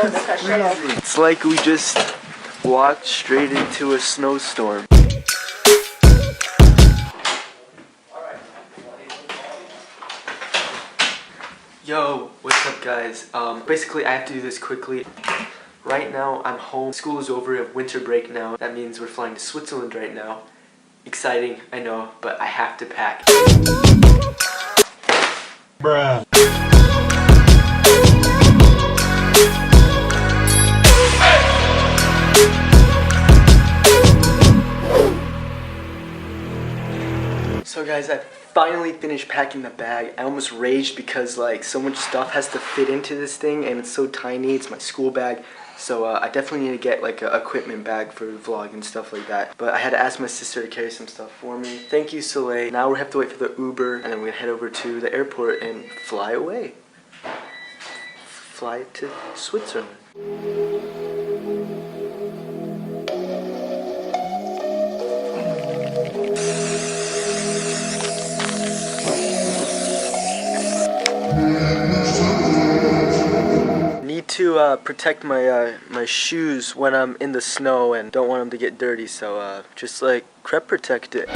It's like we just walked straight into a snowstorm. Yo, what's up guys? Basically I have to do this quickly. Right now I'm home, school is over, we have winter break now. That means we're flying to Switzerland right now. Exciting, I know, but I have to pack. Bruh. So guys, I finally finished packing the bag. I almost raged because like so much stuff has to fit into this thing and it's so tiny. It's my school bag. So I definitely need to get like an equipment bag for the vlog and stuff like that. But I had to ask my sister to carry some stuff for me. Thank you, Soleil. Now we have to wait for the Uber and then we're gonna head over to the airport and fly away. Fly to Switzerland. Need to protect my my shoes when I'm in the snow and don't want them to get dirty, so just like crep protect it.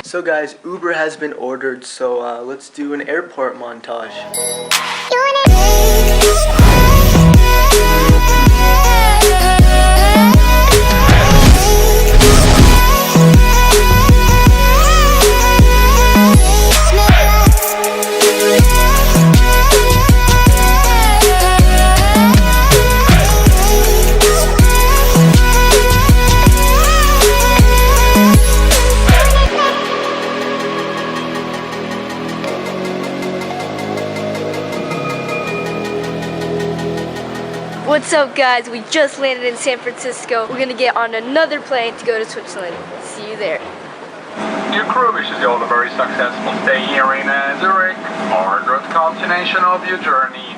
So guys, Uber has been ordered, so let's do an airport montage. What's up guys, we just landed in San Francisco. We're gonna get on another plane to go to Switzerland. See you there. Your crew wishes you all a very successful stay here in Zurich or good continuation of your journey.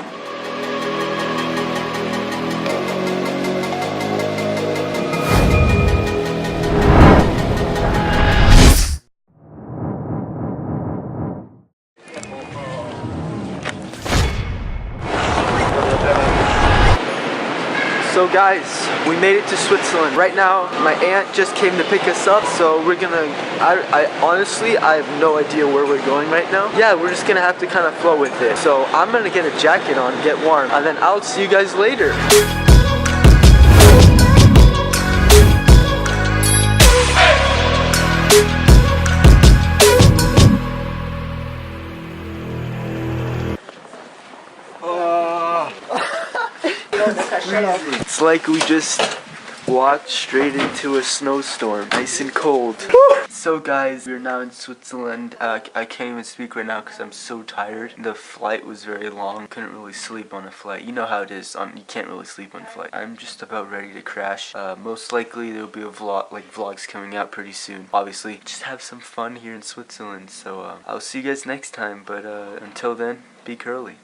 So guys, we made it to Switzerland. Right now, my aunt just came to pick us up, so we're gonna, I honestly, I have no idea where we're going right now. Yeah, we're just gonna have to kind of flow with it. So I'm gonna get a jacket on, get warm, and then I'll see you guys later. It's like we just walked straight into a snowstorm, nice and cold. So guys, we're now in Switzerland. I can't even speak right now because I'm so tired. The flight was very long. Couldn't really sleep on a flight. You know how it is. You can't really sleep on a flight. I'm just about ready to crash. Most likely there'll be a vlogs coming out pretty soon. Obviously, just have some fun here in Switzerland. So I'll see you guys next time. But until then, be curly.